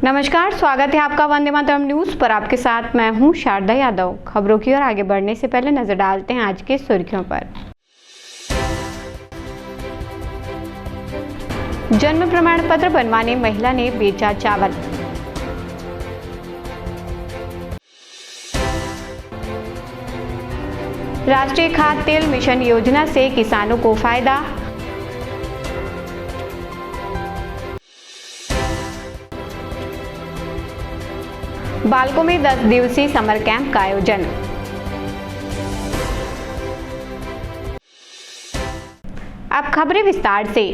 नमस्कार, स्वागत है आपका वंदे मातरम न्यूज पर। आपके साथ मैं हूं शारदा यादव। खबरों की ओर आगे बढ़ने से पहले नजर डालते हैं आज के सुर्खियों पर। जन्म प्रमाण पत्र बनवाने महिला ने बेचा चावल। राष्ट्रीय खाद्य तेल मिशन योजना से किसानों को फायदा। बालकों में 10 दिवसीय समर कैंप का आयोजन। अब खबरें विस्तार से।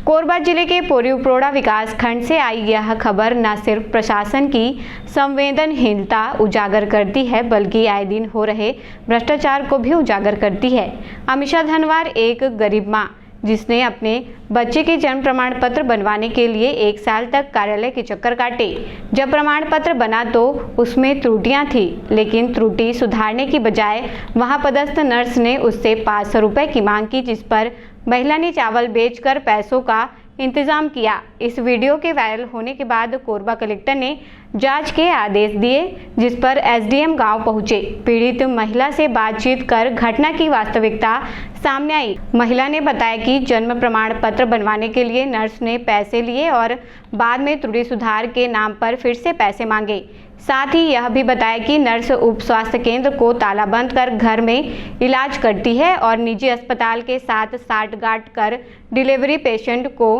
कोरबा जिले के पोरी-उपरोड़ा विकास खंड से आई यह खबर न सिर्फ प्रशासन की संवेदनहीनता उजागर करती है, बल्कि आए दिन हो रहे भ्रष्टाचार को भी उजागर करती है। अमीषा धनवार एक गरीब मां, जिसने अपने बच्चे के जन्म प्रमाण पत्र बनवाने के लिए 1 साल तक कार्यालय के चक्कर काटे। जब प्रमाण पत्र बना तो उसमें त्रुटियां थी, लेकिन त्रुटि सुधारने की बजाय वहां पदस्थ नर्स ने उससे 500 रुपए की मांग की, जिस पर महिला ने चावल बेचकर पैसों का इंतजाम किया। इस वीडियो के वायरल होने के बाद कोरबा कलेक्टर ने जांच के आदेश दिए, जिस पर एसडीएम गांव पहुंचे। पीड़ित महिला से बातचीत कर घटना की वास्तविकता सामने आई। महिला ने बताया कि जन्म प्रमाण पत्र बनवाने के लिए नर्स ने पैसे लिए और बाद में त्रुटि सुधार के नाम पर फिर से पैसे मांगे। साथ ही यह भी बताया कि नर्स उप स्वास्थ्य केंद्र को तालाबंद कर घर में इलाज करती है और निजी अस्पताल के साथ साठगांठ कर डिलीवरी पेशेंट को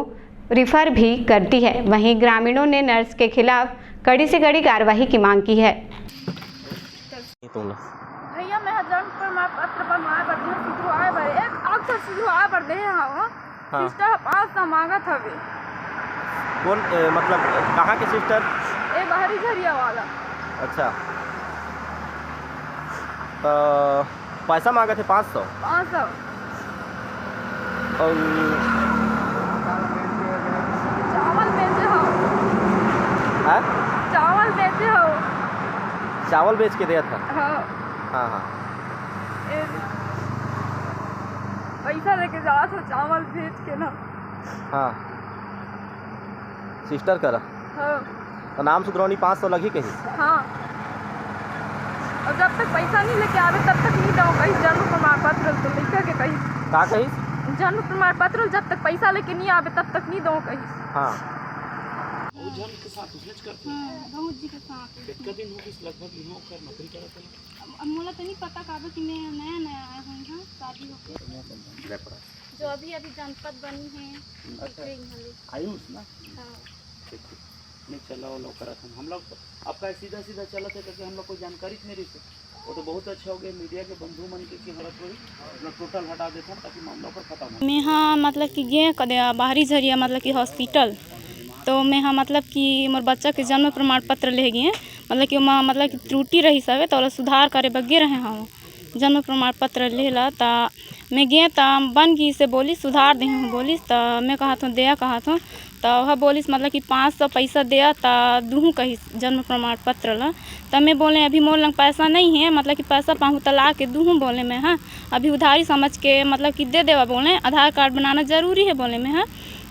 रिफर भी करती है। वहीं ग्रामीणों ने नर्स के खिलाफ कड़ी से कड़ी कार्रवाई की मांग की है। भैया मैं जन्म प्रमाण पत्र बनवाए बर सिधवाए बर एक अक्सर सिधवाए बर दे हां सिस्टर 500 मांगत हवे। कौन मतलब कहाँ के सिस्टर? ए बाहरी झरिया वाला। अच्छा, तो पैसा मांगे थे 500। और चावल बेचे हो? हाँ, चावल बेचे हो? चावल बेच के दिया था। हाँ हाँ। पैसा लेके जा तो चावल बेच के ना। हाँ, सिस्टर करा। हाँ, तो नाम सुधरौनी 500 लगी कहीं। हाँ, और जब तक पैसा नहीं लेके आवे तब तक नहीं दो कहीं जन्म प्रमाण पत्र तो लिखा के कहीं का कहीं जन्म प्रमाण पत्र जब तक पैसा लेके नहीं आवे तब तक नहीं दो कहीं। हाँ, वो जन के साथ उसने करते हैं। बहुत जी के साथ कितना दिन हो गया लगभग इन्हों कर नौकरी करत है। अब मुझे तो नहीं पता काबे कि मैं नया आया हूँ यहाँ शादी होके जो अभी जनपद बनी है। आयुष ना हाँ। नहीं चला वो लोग करत हम लोग आपका सीधा चला था क्योंकि हम लोग को जानकारी नहीं रही थी। वो तो बहुत अच्छा हो गया मीडिया के बंधु मन के कि हमारा कोई अपना टोटल हटा देता ताकि मामला पर खत्म हो। मैं हाँ मतलब कि ये कदे बाहरी झरिया मतलब कि हॉस्पिटल तो मैं हाँ मतलब कि मोर बच्चा के जन्म प्रमाण पत्र ले गए मतलब कि वहाँ मतलब कि त्रुटि रही सवे तो सुधार करे बगे रहे हाँ जन्म प्रमाण पत्र लेला ता मैं गए ता बन गई से बोली सुधार दे बोलिस ता मैं कहा था दिया कहा था तो वह बोलिस मतलब कि 500 पैसा दिया ता दूँ कही जन्म प्रमाण पत्र ला। तब मैं बोले अभी मोर लंग पैसा नहीं है मतलब कि पैसा पाऊँ तो ला के दूँ बोले मैं हाँ अभी उधारी समझ के मतलब कि दे देवा बोले आधार कार्ड बनाना ज़रूरी है बोले मैं हाँ।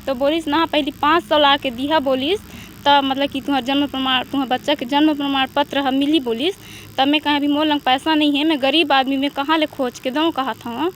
तो बोलिस ना पहले 500 ला के दिया बोलिस तब मतलब कि तुम्हारा जन्म प्रमाण तुम्हारे बच्चा के जन्म प्रमाण पत्र हम मिली बोलिस। तब मैं कहा अभी मोर लंग पैसा नहीं है मैं गरीब आदमी में कहाँ ले खोज के दूँ कहा था।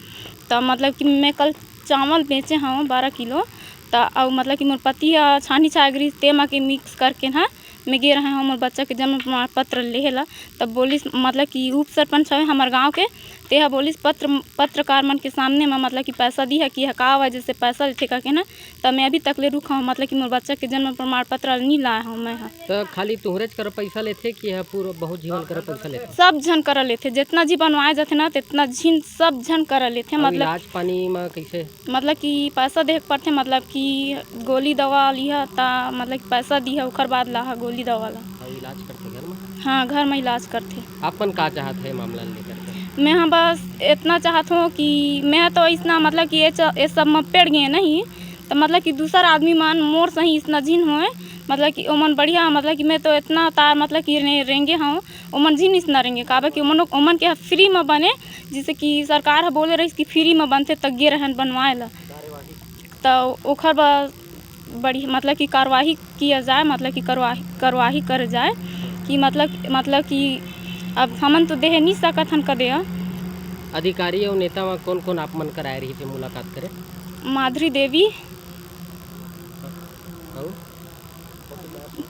तब मतलब कि मैं कल चावल बेचे हाँ 12 किलो तो मतलब कि मोर पति छानी छागरी तेमा के मिक्स करके ना मैं गे रहे हैं मोर बच्चा के जन्म प्रमाण पत्र लेला। तब बोलिस मतलब कि उप सरपंच है हमारे गांव के तेहा बोलिस पत्रकार मन के सामने में मतलब कि पैसा दी है कि का वजह से पैसा लेते का के ना। तब मैं अभी तक ले रुका हूँ मतलब कि मोर बच्चा के जन्म प्रमाण पत्र नहीं लाया हूँ मैं। हाँ तो खाली तोहरेज कर पैसा लेते कि है पूरा बहुत जीवन कर पैसा लेते? सब झन कर लेते जितना जी बनवाए जाते ना तितना झिन सब झन कर लेते। मतलब इलाज पानी में कैसे मतलब कि पैसा देख पड़ते मतलब कि गोली दवा लिया ता मतलब कि पैसा दी है उखर बाद ला गोली दवा ला। इलाज करते घर में? हाँ घर में इलाज करते। अपन का चाहत है मामला लेकर के? मैं हाँ बस इतना चाहत हूँ कि मैं तो इतना मतलब कि ये सब में पेड़ गए नहीं तो मतलब कि दूसरा आदमी मान मोर सही इतना झिन हुए मतलब कि ओमन बढ़िया मतलब कि मैं तो इतना तार मतलब कि रेंगे हाँ ओमन झिन इतना रेंगे काबे कि ओमन के फ्री में बने जैसे कि सरकार बोले रही कि फ्री में बनते तक गे रहन बनवाए ला तो ओखर बस बड़ी मतलब कि कार्रवाई किया जाए, मतलब कि कार्रवाई कर जाए कि मतलब कि अब हमन तो देह नहीं सकत हन कदे। अधिकारी और नेता में कौन कौन आप मन कर आए रही थे मुलाकात करे? माधुरी देवी, और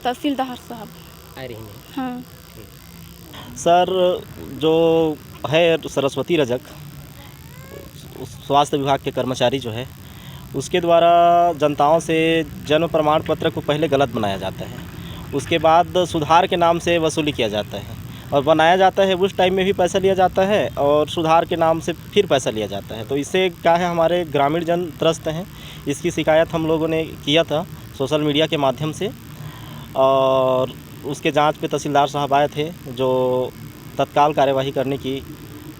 तहसीलदार साहब आए रही नहीं। हाँ। सर जो है सरस्वती रजक स्वास्थ्य विभाग के कर्मचारी जो है उसके द्वारा जनताओं से जन्म प्रमाण पत्र को पहले गलत बनाया जाता है, उसके बाद सुधार के नाम से वसूली किया जाता है और बनाया जाता है उस टाइम में भी पैसा लिया जाता है और सुधार के नाम से फिर पैसा लिया जाता है। तो इससे क्या है, हमारे ग्रामीण जन त्रस्त हैं। इसकी शिकायत हम लोगों ने किया था सोशल मीडिया के माध्यम से और उसके जांच पे तहसीलदार साहब आए थे जो तत्काल कार्यवाही करने की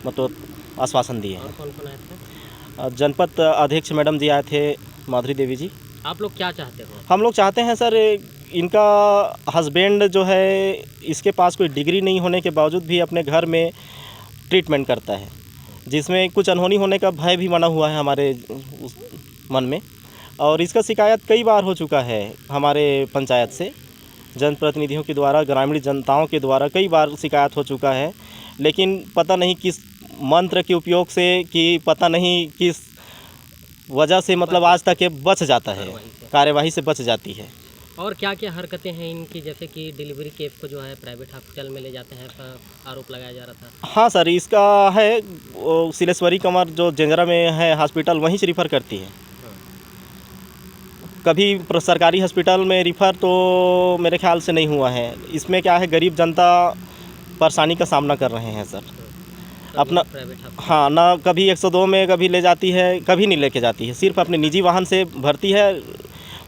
मतलब आश्वासन दिए और हैं। कौन कौन आए थे? जनपद अध्यक्ष मैडम जी आए थे, माधुरी देवी जी। आप लोग क्या चाहते हो? हम लोग चाहते हैं सर, इनका हस्बैंड जो है इसके पास कोई डिग्री नहीं होने के बावजूद भी अपने घर में ट्रीटमेंट करता है, जिसमें कुछ अनहोनी होने का भय भी बना हुआ है हमारे मन में। और इसका शिकायत कई बार हो चुका है हमारे पंचायत से, जनप्रतिनिधियों के द्वारा, ग्रामीण जनताओं के द्वारा कई बार शिकायत हो चुका है, लेकिन पता नहीं किस मंत्र के उपयोग से कि पता नहीं किस वजह से मतलब आज तक ये बच जाता है, कार्यवाही से बच जाती है। और क्या क्या हरकतें हैं इनकी, जैसे कि डिलीवरी केस को जो है प्राइवेट हॉस्पिटल में ले जाते हैं, आरोप लगाया जा रहा था? हाँ सर, इसका है सिलेश्वरी कंवर जो जंजरा में है हॉस्पिटल, वहीं से रिफ़र करती है। कभी सरकारी हॉस्पिटल में रिफ़र तो मेरे ख्याल से नहीं हुआ है। इसमें क्या है, गरीब जनता परेशानी का सामना कर रहे हैं सर अपना। हाँ, ना कभी 102 में कभी ले जाती है, कभी नहीं लेके जाती है, सिर्फ अपने निजी वाहन से भरती है,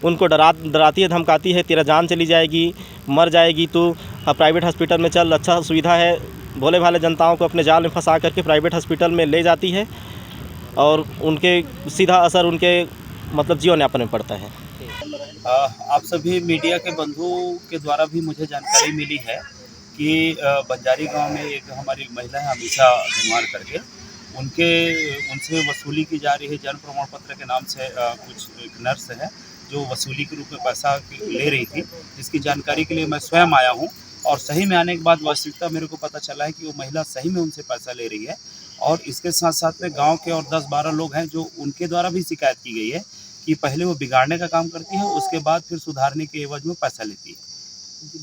उनको डराती है, धमकाती है, तेरा जान चली जाएगी, मर जाएगी तू, प्राइवेट हॉस्पिटल में चल, अच्छा सुविधा है। भोले भाले जनताओं को अपने जाल में फंसा करके प्राइवेट हॉस्पिटल में ले जाती है और उनके सीधा असर उनके मतलब जीवन यापन में पड़ता है। आप सभी मीडिया के बंधुओं के द्वारा भी मुझे जानकारी मिली है कि बंजारी गांव में एक हमारी महिला है अमीषा धनवार करके, उनसे वसूली की जा रही है। जन्म प्रमाण पत्र के नाम से कुछ एक नर्स है जो वसूली के रूप में पैसा ले रही थी, जिसकी जानकारी के लिए मैं स्वयं आया हूं और सही में आने के बाद वास्तविकता मेरे को पता चला है कि वो महिला सही में उनसे पैसा ले रही है। और इसके साथ साथ में गाँव के और 10-12 लोग हैं जो उनके द्वारा भी शिकायत की गई है कि पहले वो बिगाड़ने का काम करती है, उसके बाद फिर सुधारने के एवज में पैसा लेती है।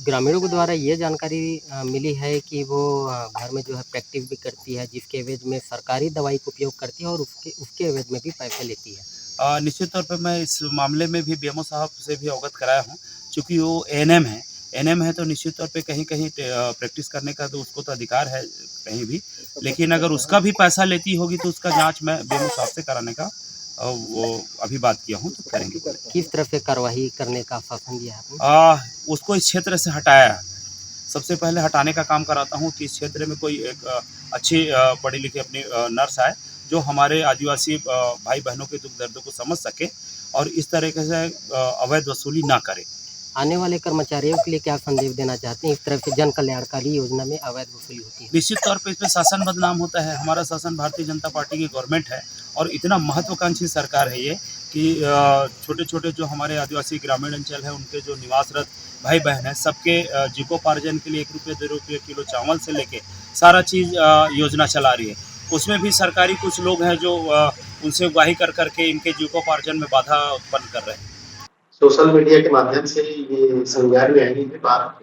ग्रामीणों के द्वारा ये जानकारी मिली है कि वो घर में जो है प्रैक्टिस भी करती है, जिसके एवज में सरकारी दवाई का उपयोग करती है और उसके एवज में भी पैसे लेती है। निश्चित तौर पे मैं इस मामले में भी बीएमओ साहब से भी अवगत कराया हूँ, चूँकि वो एएनएम है तो निश्चित तौर पे कहीं कहीं प्रैक्टिस करने का तो उसको तो अधिकार है कहीं भी, लेकिन अगर उसका भी पैसा लेती होगी तो उसका जाँच मैं बीएमओ साहब से कराने का वो अभी बात किया हूँ, तो करेंगे। किस तरह से कार्रवाई करने का आश्वासन दिया है? उसको इस क्षेत्र से हटाया है। सबसे पहले हटाने का काम कराता हूँ कि इस क्षेत्र में कोई एक अच्छी पढ़ी लिखी अपनी नर्स आए जो हमारे आदिवासी भाई बहनों के दुख दर्दों को समझ सके और इस तरीके से अवैध वसूली ना करे। आने वाले कर्मचारियों के लिए क्या संदेश देना चाहते हैं? इस तरह से जन कल्याणकारी योजना में अवैध वसूली होती है। निश्चित तौर पे इसमें शासन बदनाम होता है। हमारा शासन भारतीय जनता पार्टी की गवर्नमेंट है और इतना महत्वाकांक्षी सरकार है ये कि छोटे छोटे जो हमारे आदिवासी ग्रामीण अंचल है उनके जो निवासरत भाई बहन हैं सबके जीविकोपार्जन के लिए 1 रुपये 2 रुपये किलो चावल से लेके सारा चीज़ योजना चला रही है। उसमें भी सरकारी कुछ लोग हैं जो उनसे उगाही कर करके इनके जीविकोपार्जन में बाधा उत्पन्न कर रहे हैं। सोशल मीडिया के माध्यम से ये संज्ञान में आई है बात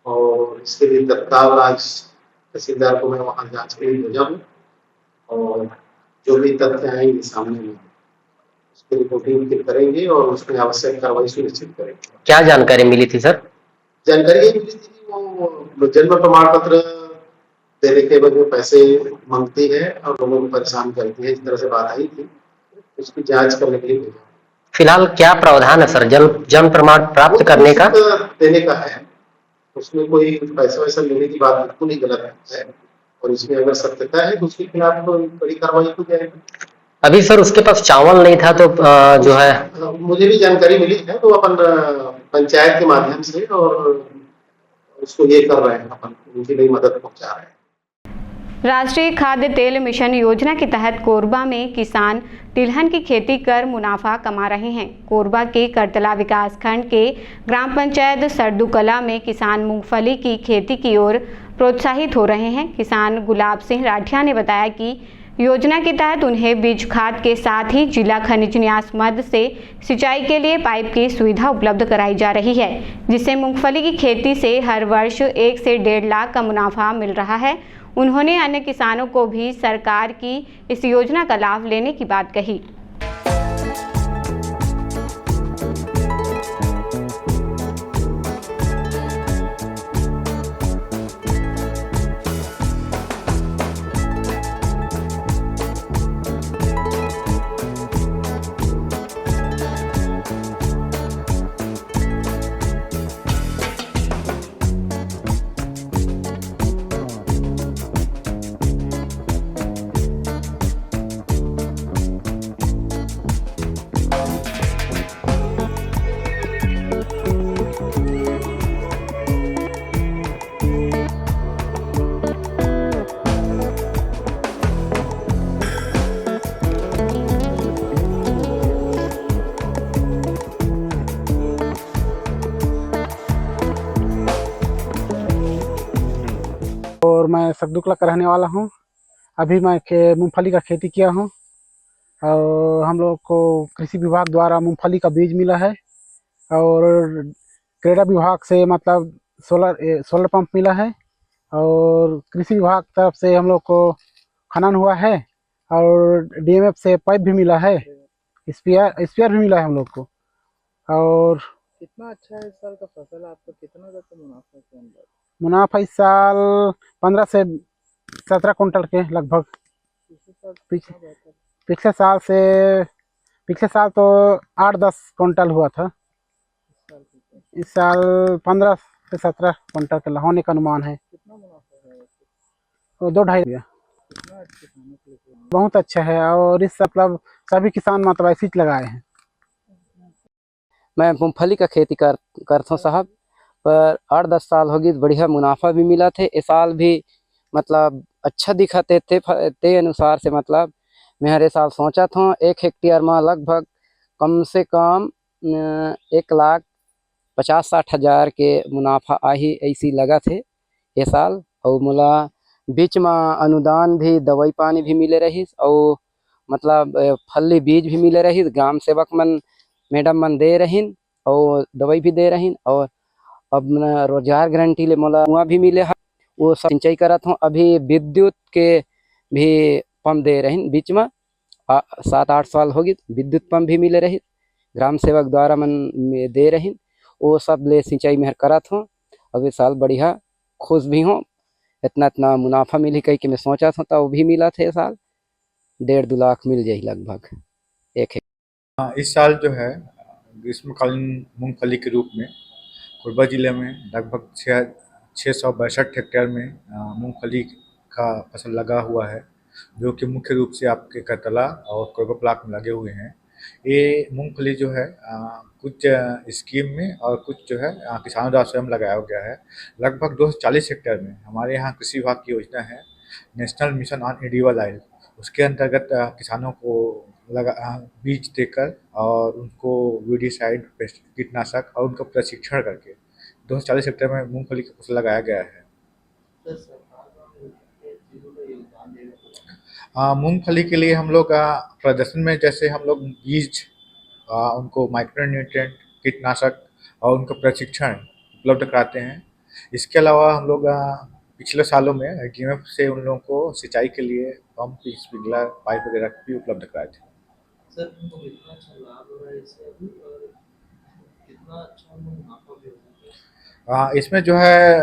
और इसके लिए तत्काल आज तहसीलदार को मैं वहाँ जांच के लिए भेजा हूँ और जो भी तथ्य आएंगे सामने में उसकी रिपोर्टिंग फिर करेंगे और उसमें आवश्यक कार्रवाई सुनिश्चित करेंगे। क्या जानकारी मिली थी सर? जानकारी ये मिली थी कि वो जन्म प्रमाण पत्र देने के बाद में पैसे मांगती है और लोगों को परेशान करती है, इस तरह से बात आई थी, उसकी जाँच करने के लिए भेजा। फिलहाल क्या प्रावधान है सर जन्म प्रमाण प्राप्त करने का? देने का है, उसमें कोई पैसा वैसा लेने की बात बिल्कुल ही गलत है और इसमें अगर सत्यता है तो उसके खिलाफ बड़ी कार्रवाई की जाएगी। अभी सर उसके पास चावल नहीं था तो जो है मुझे भी जानकारी मिली है तो अपन पंचायत के माध्यम से और उसको ये कर रहे हैं, अपन उनकी नई मदद पहुंचा रहे हैं। राष्ट्रीय खाद्य तेल मिशन योजना के तहत कोरबा में किसान तिलहन की खेती कर मुनाफा कमा रहे हैं। कोरबा के करतला विकासखंड के ग्राम पंचायत सरदूकला में किसान मूंगफली की खेती की ओर प्रोत्साहित हो रहे हैं। किसान गुलाब सिंह राठिया ने बताया कि योजना के तहत उन्हें बीज खाद के साथ ही जिला खनिज न्यास मद से सिंचाई के लिए पाइप की सुविधा उपलब्ध कराई जा रही है, जिससे मूंगफली की खेती से हर वर्ष 1 से 1.5 लाख का मुनाफा मिल रहा है। उन्होंने अन्य किसानों को भी सरकार की इस योजना का लाभ लेने की बात कही। और मैं सरदूकला का रहने वाला हूँ। अभी मैं मूंगफली का खेती किया हूँ और हम लोग को कृषि विभाग द्वारा मूंगफली का बीज मिला है और क्रेडा विभाग से मतलब सोलर पंप मिला है और कृषि विभाग की तरफ से हम लोग को खनन हुआ है और डीएमएफ से पाइप भी मिला है, स्पेयर भी मिला है हम लोग को। और कितना अच्छा है इस साल का फसल, आपको कितना ज़्यादा मुनाफा के अंदर? मुनाफा इस साल 15 से 17 कुंटल के लगभग। पिछले साल तो 8-10 कुंटल हुआ था। इस साल 15 से 17 कुंटल के होने का अनुमान है। कितना मुनाफा है? तो 2-2.5 कितना अच्छा किसानों के लिए बहुत अच्छा है और इस मतलब सभी किसान मतलब ऐसे ही लगाए हैं। मैं मूंगफली का खेती करता हूँ साहब, पर 8-10 साल होगी, बढ़िया मुनाफा भी मिला थे। इस साल भी मतलब अच्छा दिखाते थे अनुसार से मतलब मैं हर साल सोचा था 1 हेक्टेयर में लगभग कम से कम 1,50,60 हज़ार के मुनाफा आई ऐसी लगा थे ये साल। और मुला बीच में अनुदान भी दवाई पानी भी मिले रही और मतलब फली बीज भी मिले रही, ग्राम सेवक मन मैडम मन दे रही और दवाई भी दे रही और अब रोजगार गारंटी ले मोला कुआं भी मिले है, वो सब सिंचाई करत हूँ। अभी विद्युत के भी पंप दे रही, बीच में 7-8 साल होगी विद्युत पंप भी मिले रही, ग्राम सेवक द्वारा मन दे रही, वो सब ले सिंचाई में करत हूँ। अब इस साल बढ़िया खुश भी हूँ, इतना मुनाफा मिली कहीं कि मैं सोचा था तो वो भी मिला था। साल 1.5-2 लाख मिल जाए लगभग एक है। इस साल जो है ग्रीष्मकालीन मूंगफली के रूप में कोरबा जिले में लगभग 662 हेक्टेयर में मूंगफली का फसल लगा हुआ है, जो कि मुख्य रूप से आपके करतला और कोरबा ब्लॉक में लगे हुए हैं। ये मूंगफली जो है कुछ स्कीम में और कुछ जो है किसानों द्वारा स्वयं लगाया गया है। लगभग 240 हेक्टेयर में हमारे यहाँ कृषि विभाग की योजना है national mission on edible oil, उसके अंतर्गत किसानों को बीज देकर और उनको वीडिसाइड कीटनाशक और उनका प्रशिक्षण करके 240 हेक्टेयर में मूंगफली की फसल लगाया गया है। मूंगफली के लिए हम लोग प्रदर्शन में जैसे हम लोग बीज उनको माइक्रोन्यूट्रिएंट कीटनाशक और उनका प्रशिक्षण उपलब्ध कराते हैं। इसके अलावा हम लोग पिछले सालों में डीएमएफ से उन लोगों को सिंचाई के लिए पंप, स्प्रिंकलर, पाइप वगैरह भी उपलब्ध कराए थे। सर उनको कितना अच्छा लाभ हो रहा है इससे अभी और कितना अच्छा मुनाफा भी हो रहा है? इसमें जो है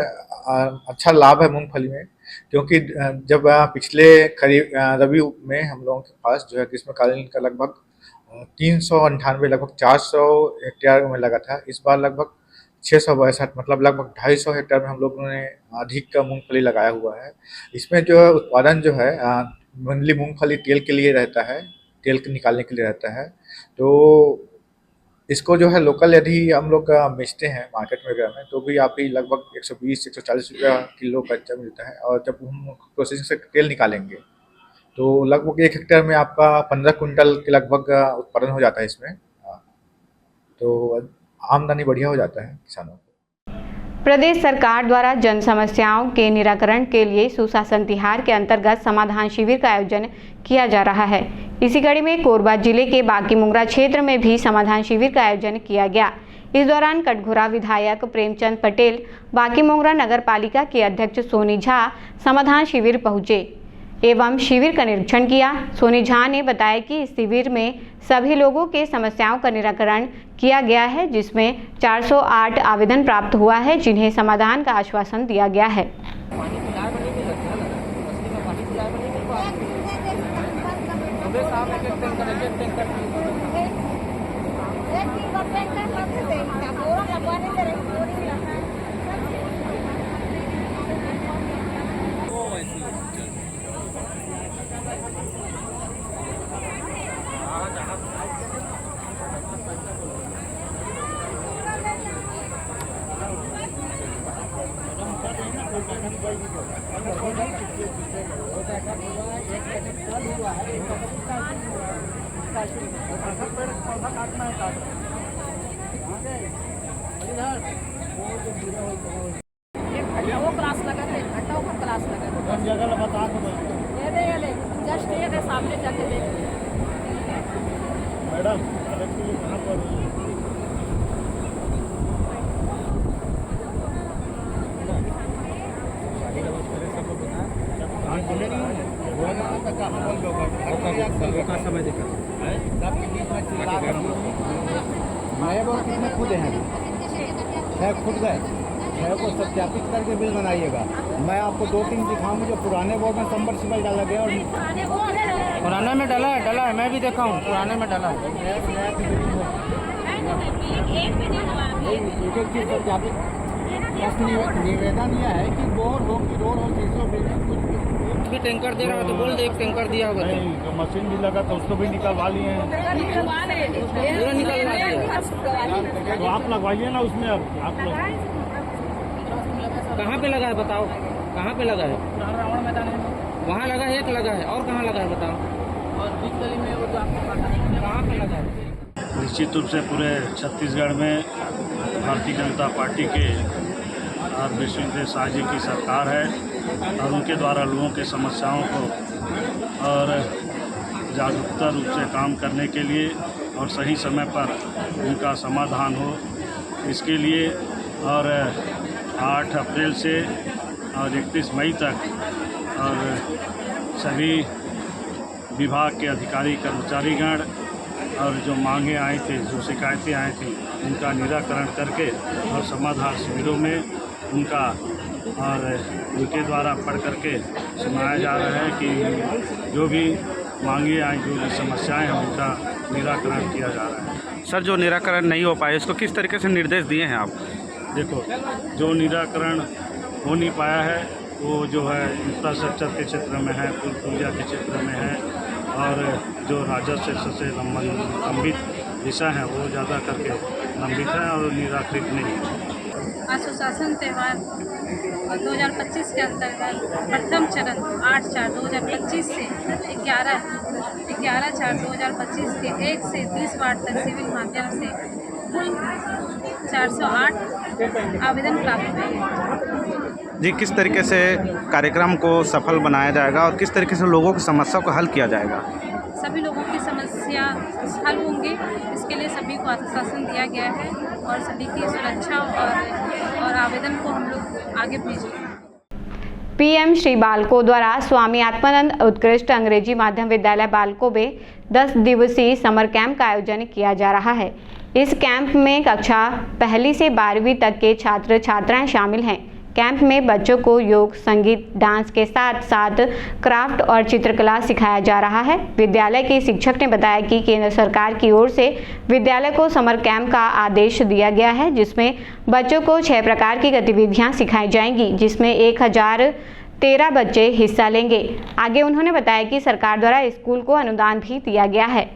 अच्छा लाभ है मूंगफली में, क्योंकि जब पिछले खरीफ रबी में हम लोगों के पास जो है ग्रीष्मकालीन का लगभग 398 लगभग 400 हेक्टेयर में लगा था। इस बार लगभग 662 मतलब लगभग 250 हेक्टेयर में हम लोगों ने अधिक का मूंगफली लगाया हुआ है। इसमें जो है उत्पादन जो है मेनली मूंगफली तेल के लिए रहता है, तेल के निकालने के लिए रहता है। तो इसको जो है लोकल यदि हम लोग बेचते हैं मार्केट वगैरह में तो भी आप ही लगभग 120-140 रुपया किलो कच्चा मिलता है, और जब हम प्रोसेसिंग से तेल निकालेंगे तो लगभग 1 हेक्टेयर में आपका 15 कुंटल के लगभग उत्पादन हो जाता है इसमें। तो आमदनी बढ़िया हो जाता है किसानों को। प्रदेश सरकार द्वारा जन समस्याओं के निराकरण के लिए सुशासन तिहार के अंतर्गत समाधान शिविर का आयोजन किया जा रहा है। इसी कड़ी में कोरबा जिले के बांकी-मुंगरा क्षेत्र में भी समाधान शिविर का आयोजन किया गया। इस दौरान कटघोरा विधायक प्रेमचंद पटेल, बांकी-मुंगरा नगर पालिका के अध्यक्ष सोनी झा समाधान शिविर पहुंचे एवं शिविर का निरीक्षण किया। सोनी झा ने बताया कि इस शिविर में सभी लोगों के समस्याओं का निराकरण किया गया है, जिसमें 408 आवेदन प्राप्त हुआ है, जिन्हें समाधान का आश्वासन दिया गया है। वो क्लास लगा थे, घंटा ऊपर क्लास लगा थे। जगह बता दो। ये जस्ट ये सामने जाके देख। मैडम, कहाँ पर कितने खुद हैं? 6 खुद गए, 6 को सत्यापित करके बिल बनाइएगा। मैं आपको 2-3 दिखाऊंगा जो पुराने बोर्ड में सबमर्सिबल डाला गया और पुराने में डाला है, मैं भी देखा हूँ पुराने में डाला है। एक चीज़ सत्यापित निवेदन यह है कि बोर हो कि रोड हो, चीज़ों भी टैंकर दे रहा है तो बोल दे, एक टैंकर दिया होगा। तो मशीन भी लगा तो उसको भी निकलवा लिए हैं, पूरा निकलवा दिया। तो आप लगवाइए ना उसमें। अब आप लोग कहाँ पे लगा है बताओ, कहाँ पे लगा है? वहाँ लगा है, एक लगा है, और कहाँ लगा है बताओ? और बीच गली में वो जो आपको कहाँ पे लगा है? निश्चित रूप से पूरे छत्तीसगढ़ में भारतीय जनता पार्टी के और विश्वेंद्र शाह जी की सरकार है और उनके द्वारा लोगों के समस्याओं को और जागरूकता रूप से काम करने के लिए और सही समय पर उनका समाधान हो, इसके लिए और 8 अप्रैल से और 31 मई तक और सभी विभाग के अधिकारी कर्मचारीगण और जो मांगे आई थी, जो शिकायतें आई थी, उनका निराकरण करके और समाधान शिविरों में उनका और उनके द्वारा पढ़ करके सुनाया जा रहा है कि जो भी मांगे आई, जो भी समस्याएं हैं, उनका निराकरण किया जा रहा है। सर, जो निराकरण नहीं हो पाए उसको किस तरीके से निर्देश दिए हैं आप? देखो, जो निराकरण हो नहीं पाया है वो जो है इंफ्रास्ट्रक्चर के क्षेत्र में है, पुल पुलिया के क्षेत्र में है, और जो राजस्व से लंबित विषय हैं वो ज़्यादा करके लंबित है और निराकृत नहीं है। आज सुशासन त्यौहार 2025 के अंतर्गत प्रथम चरण 8/4/2025 से 11/4/2025 के 1 से 20 वार्ड तक सिविल माध्यम से कुल 408 आवेदन प्राप्त हुए हैं। जी, किस तरीके से कार्यक्रम को सफल बनाया जाएगा और किस तरीके से लोगों की समस्या को हल किया जाएगा? सभी लोगों की समस्या हल होंगे, इसके लिए सभी को आश्वासन दिया गया है और सभी की सुरक्षा और आवेदन को हम लोग आगे भेजेंगे। पीएम श्री बालको द्वारा स्वामी आत्मानंद उत्कृष्ट अंग्रेजी माध्यम विद्यालय बालको में 10 दिवसीय समर कैंप का आयोजन किया जा रहा है। इस कैंप में कक्षा 1 से 12वीं तक के छात्र छात्राएं शामिल हैं। कैंप में बच्चों को योग, संगीत, डांस के साथ साथ क्राफ्ट और चित्रकला सिखाया जा रहा है। विद्यालय के शिक्षक ने बताया कि केंद्र सरकार की ओर से विद्यालय को समर कैंप का आदेश दिया गया है, जिसमें बच्चों को 6 प्रकार की गतिविधियां सिखाई जाएंगी, जिसमें 1013 बच्चे हिस्सा लेंगे। आगे उन्होंने बताया कि सरकार द्वारा स्कूल को अनुदान भी दिया गया है।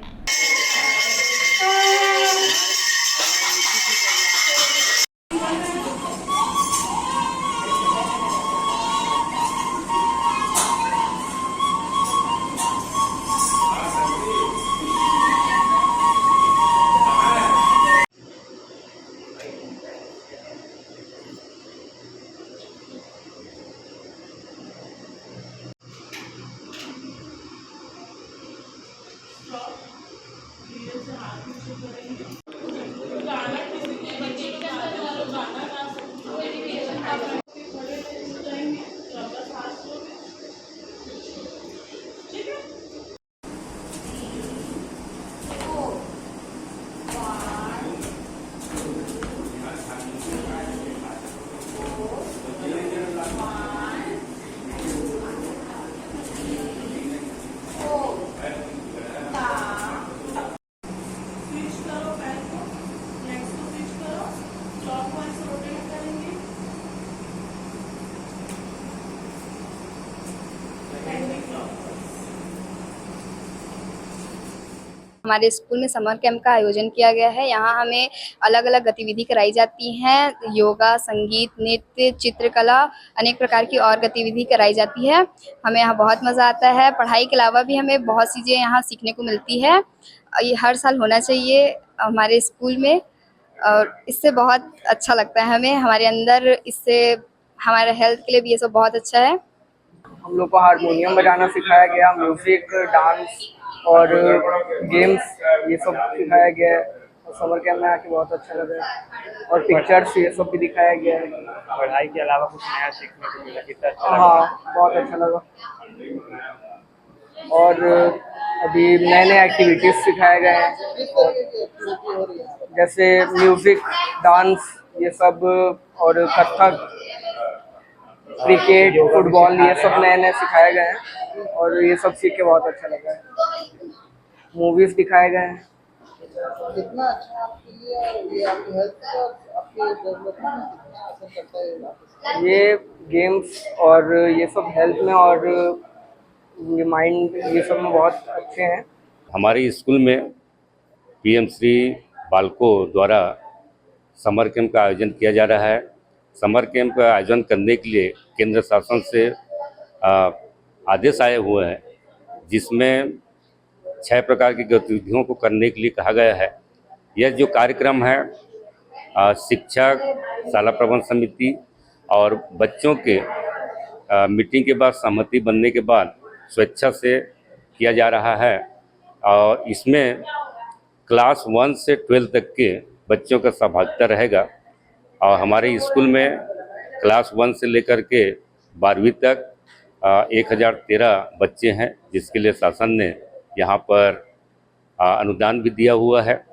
हमारे स्कूल में समर कैंप का आयोजन किया गया है। यहाँ हमें अलग अलग गतिविधि कराई जाती हैं, योगा, संगीत, नृत्य, चित्रकला, अनेक प्रकार की और गतिविधि कराई जाती है। हमें यहाँ बहुत मज़ा आता है। पढ़ाई के अलावा भी हमें बहुत चीज़ें यहाँ सीखने को मिलती है। ये हर साल होना चाहिए हमारे स्कूल में और इससे बहुत अच्छा लगता है हमें। हमारे अंदर इससे हमारे हेल्थ के लिए भी ये सब बहुत अच्छा है। हम लोग को हारमोनियम बजाना सिखाया गया, म्यूजिक, डांस और गेम्स ये सब सिखाया गया है और समर कैंप में आके बहुत अच्छा लगा है और पिक्चर्स ये सब भी दिखाया गया है। पढ़ाई के अलावा कुछ नया सीखने को मिला, कितना अच्छा लगा? हाँ, बहुत अच्छा लगा। और अभी नए नए एक्टिविटीज़ सिखाए गए हैं जैसे म्यूजिक, डांस ये सब और कथक, क्रिकेट, फुटबॉल ये सब नए नए सिखाए गए हैं और ये सब सीख के बहुत अच्छा लगा है। मूवीज दिखाए गए हैं। कितना अच्छा आपके लिए ये आपकी हेल्थ को आपके डेवलपमेंट करता है? ये गेम्स और ये सब हेल्थ में और ये माइंड ये सब में बहुत अच्छे हैं। हमारे स्कूल में पीएम श्री बालको द्वारा समर कैंप का आयोजन किया जा रहा है। समर कैंप का आयोजन करने के लिए केंद्र शासन से आदेश आए हुए हैं, जिसमें 6 प्रकार की गतिविधियों को करने के लिए कहा गया है। यह जो कार्यक्रम है शिक्षक, शाला प्रबंध समिति और बच्चों के मीटिंग के बाद सहमति बनने के बाद स्वेच्छा से किया जा रहा है और इसमें क्लास 1 से 12 तक के बच्चों का सहभागिता रहेगा। और हमारे स्कूल में क्लास 1 से लेकर के 12वीं तक 1013 बच्चे हैं, जिसके लिए शासन ने यहाँ पर अनुदान भी दिया हुआ है।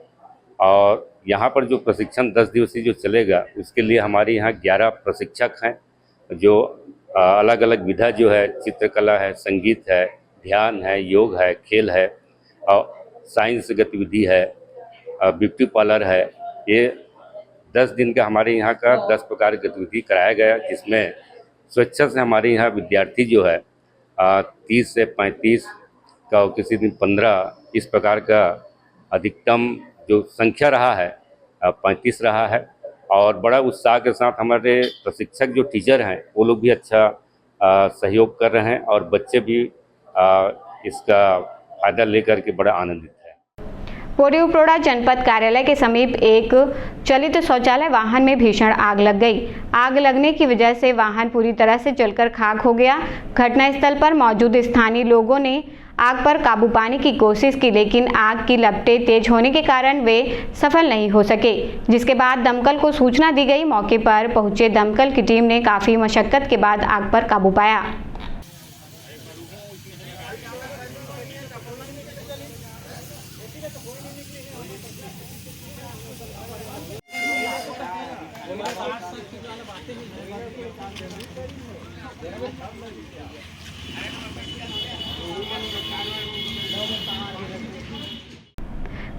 और यहाँ पर जो प्रशिक्षण 10 दिवसीय जो चलेगा उसके लिए हमारे यहाँ 11 प्रशिक्षक हैं, जो अलग अलग विधा जो है, चित्रकला है, संगीत है, ध्यान है, योग है, खेल है और साइंस गतिविधि है, ब्यूटी पार्लर है। ये 10 दिन का हमारे यहाँ का 10 प्रकार की गतिविधि कराया गया, जिसमें स्वेच्छा से हमारे यहाँ विद्यार्थी जो है 30 से 35 का और किसी दिन 15 इस प्रकार का अधिकतम जो संख्या रहा है 35 रहा है। और बड़ा उत्साह के साथ हमारे प्रशिक्षक जो टीचर हैं वो लोग भी अच्छा सहयोग कर रहे हैं और बच्चे भी इसका फ़ायदा लेकर के बड़ा आनंदित है। पौड़ी उपरोड़ा जनपद कार्यालय के समीप एक चलित शौचालय वाहन में भीषण आग लग गई। आग लगने की वजह से वाहन पूरी तरह से जलकर खाक हो गया। घटनास्थल पर मौजूद स्थानीय लोगों ने आग पर काबू पाने की कोशिश की, लेकिन आग की लपटें तेज होने के कारण वे सफल नहीं हो सके, जिसके बाद दमकल को सूचना दी गई। मौके पर पहुंचे दमकल की टीम ने काफ़ी मशक्कत के बाद आग पर काबू पाया।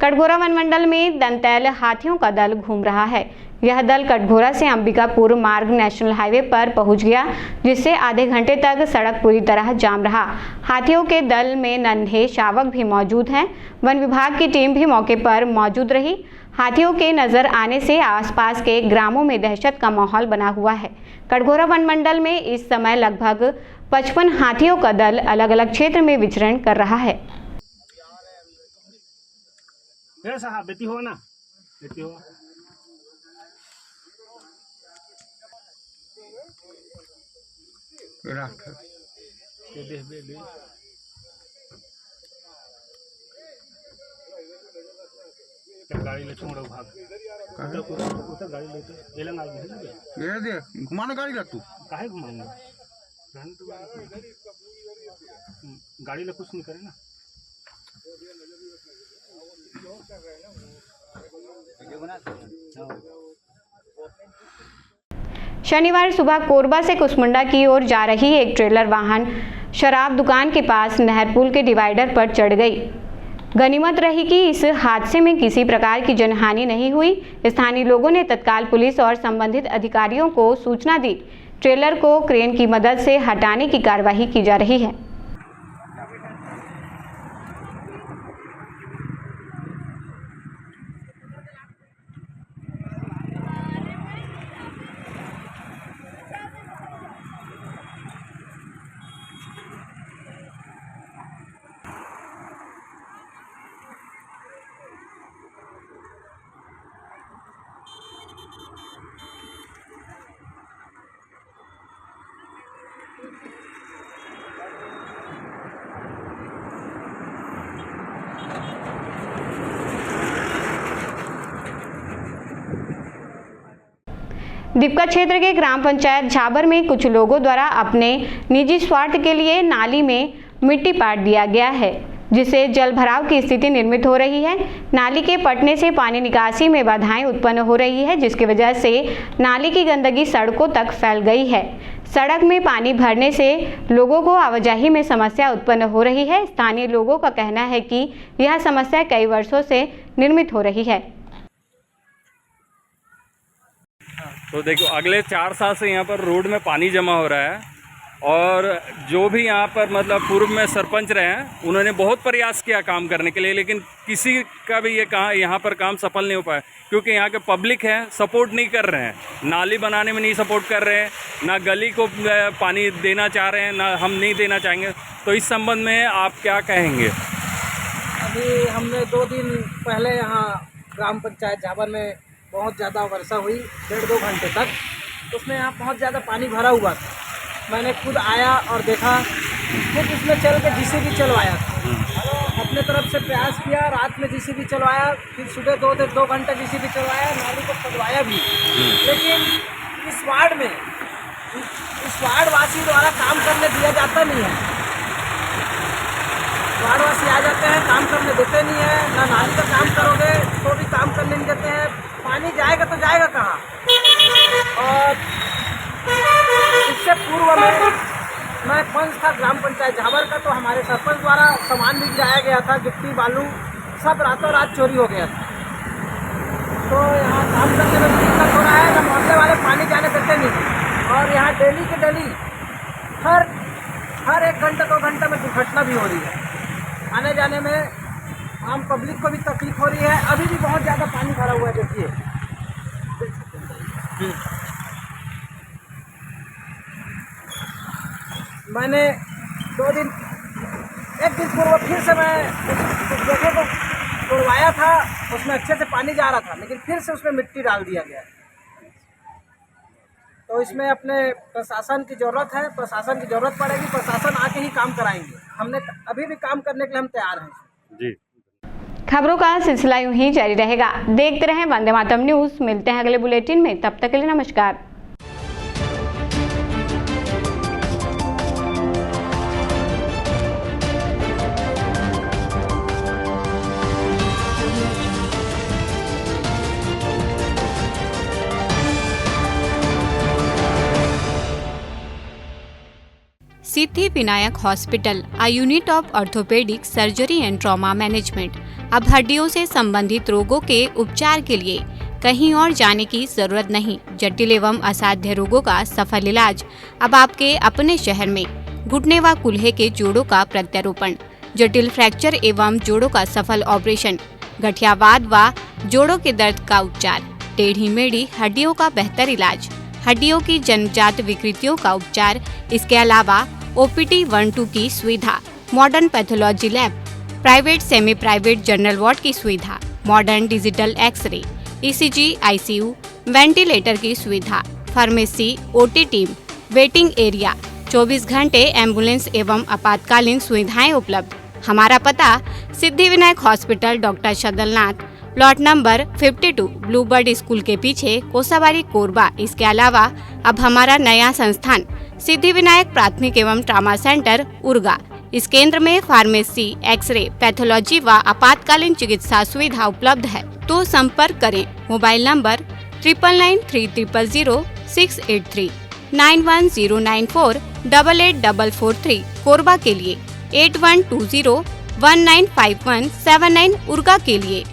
कटघोरा वन मंडल में दंतैल हाथियों का दल घूम रहा है। यह दल कटघोरा से अंबिकापुर मार्ग नेशनल हाईवे पर पहुंच गया, जिससे आधे घंटे तक सड़क पूरी तरह जाम रहा। हाथियों के दल में नन्हे शावक भी मौजूद हैं। वन विभाग की टीम भी मौके पर मौजूद रही। हाथियों के नजर आने से आसपास के ग्रामों में दहशत का माहौल बना हुआ है। कटघोरा वन मंडल में इस समय लगभग 55 हाथियों का दल अलग अलग क्षेत्र में विचरण कर रहा है। साहब बेटी हो ना, बेटी हो गाड़ी ले छोड़ो भाग उधर गाड़ी लेते एलन आई है ये दे घुमाने गाड़ी ला तू काहे घुमाऊंगा गाड़ी ले कुछ नहीं करे ना। शनिवार सुबह कोरबा से कुसमुंडा की ओर जा रही एक ट्रेलर वाहन शराब दुकान के पास नहर पुल के डिवाइडर पर चढ़ गई। गनीमत रही कि इस हादसे में किसी प्रकार की जनहानि नहीं हुई। स्थानीय लोगों ने तत्काल पुलिस और संबंधित अधिकारियों को सूचना दी। ट्रेलर को क्रेन की मदद से हटाने की कार्यवाही की जा रही है। दीपका क्षेत्र के ग्राम पंचायत झाबर में कुछ लोगों द्वारा अपने निजी स्वार्थ के लिए नाली में मिट्टी पाट दिया गया है, जिससे जल भराव की स्थिति निर्मित हो रही है। नाली के पटने से पानी निकासी में बाधाएं उत्पन्न हो रही है, जिसकी वजह से नाली की गंदगी सड़कों तक फैल गई है। सड़क में पानी भरने से लोगों को आवाजाही में समस्या उत्पन्न हो रही है। स्थानीय लोगों का कहना है कि यह समस्या कई वर्षों से निर्मित हो रही है। तो देखो, अगले 4 साल से यहाँ पर रोड में पानी जमा हो रहा है और जो भी यहाँ पर मतलब पूर्व में सरपंच रहे हैं उन्होंने बहुत प्रयास किया काम करने के लिए, लेकिन किसी का भी ये यहाँ पर काम सफल नहीं हो पाया, क्योंकि यहाँ के पब्लिक है सपोर्ट नहीं कर रहे हैं। नाली बनाने में नहीं सपोर्ट कर रहे हैं, ना गली को पानी देना चाह रहे हैं, ना हम नहीं देना चाहेंगे। तो इस संबंध में आप क्या कहेंगे? अभी हमने 2 दिन पहले यहाँ ग्राम पंचायत झाबर में बहुत ज़्यादा वर्षा हुई 1.5-2 घंटे तक, उसमें यहाँ बहुत ज़्यादा पानी भरा हुआ था। मैंने खुद आया और देखा, खुद इसमें चल के जीसीबी चलवाया था, अपने तरफ से प्रयास किया, रात में जीसीबी चलवाया, फिर सुबह 2 घंटे जीसीबी चलवाया, नाली को खुदवाया भी। लेकिन इस वार्ड में इस वार्डवासी द्वारा काम करने दिया जाता नहीं है। वार्डवासी आ जाते हैं, काम करने देते नहीं है, ना नाली का काम करोगे तो भी काम करने नहीं देते हैं। पानी जाएगा तो जाएगा कहाँ? और इससे पूर्व में मैं पंच था ग्राम पंचायत झाबर का, तो हमारे सरपंच द्वारा सामान भी गिराया गया था, गिट्टी बालू सब रातों रात चोरी हो गया था। तो यहाँ काम करने में दिक्कत हो रहा है, ना मोहल्ले वाले पानी जाने देते नहीं। और यहाँ डेली के डेली हर 1 घंटे 2 घंटे में दुर्घटना भी हो रही है। आने जाने में आम पब्लिक को भी तकलीफ हो रही है। अभी भी बहुत ज़्यादा पानी भरा हुआ है, देखिए। मैंने 1 दिन पूर्व फिर से मैं उस जगह को तोड़वाया था, उसमें अच्छे से पानी जा रहा था, लेकिन फिर से उसमें मिट्टी डाल दिया गया। तो इसमें अपने प्रशासन की ज़रूरत है, प्रशासन की ज़रूरत पड़ेगी, प्रशासन आके ही काम कराएंगे। हमने अभी भी काम करने के लिए हम तैयार हैं जी। खबरों का सिलसिला यूं ही जारी रहेगा। देखते रहें वंदे मातरम न्यूज़। मिलते हैं अगले बुलेटिन में, तब तक के लिए नमस्कार। Siddhi Vinayak hospital, a unit of orthopaedic surgery and trauma management. अब हड्डियों से संबंधित रोगों के उपचार के लिए कहीं और जाने की जरूरत नहीं। जटिल एवं असाध्य रोगों का सफल इलाज अब आपके अपने शहर में। घुटने व कूल्हे के जोड़ों का प्रत्यारोपण, जटिल फ्रैक्चर एवं जोड़ों का सफल ऑपरेशन, गठियावाद व जोड़ों के दर्द का उपचार, टेढ़ी मेढ़ी हड्डियों का बेहतर इलाज, हड्डियों की जन्मजात विकृतियों का उपचार। इसके अलावा OPD 1-2 की सुविधा, modern pathology lab, private semi private general ward की सुविधा, modern digital x-ray, ECG, ICU, ventilator की सुविधा, pharmacy, OT team, waiting area, 24 घंटे एम्बुलेंस एवं आपातकालीन सुविधाएं उपलब्ध। हमारा पता Siddhi Vinayak hospital, doctor Shadalnath, plot number 52, bluebird school के पीछे, कोसाबारी, कोरबा। इसके अलावा अब हमारा नया संस्थान सिद्धि विनायक प्राथमिक एवं ट्रामा सेंटर, उर्गा। इस केंद्र में फार्मेसी, एक्सरे, पैथोलॉजी व आपातकालीन चिकित्सा सुविधा उपलब्ध है। तो संपर्क करें। मोबाइल नंबर 9993000683, 9109488443 कोरबा के लिए, 8120195179 उर्गा के लिए।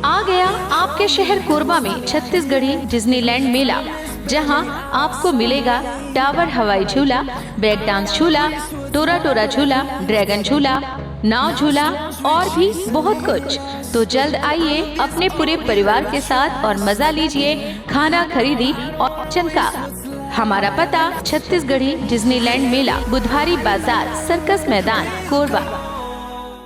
आ गया आपके शहर कोरबा में छत्तीसगढ़ी डिज्नीलैंड मेला, जहां आपको मिलेगा टावर हवाई झूला, ब्रेक डांस झूला, टोरा टोरा झूला, ड्रैगन झूला, नाव झूला और भी बहुत कुछ। तो जल्द आइए अपने पूरे परिवार के साथ और मजा लीजिए खाना खरीदी और चनका। हमारा पता छत्तीसगढ़ी डिज्नीलैंड मेला, बुधवारी बाजार, सर्कस मैदान, कोरबा।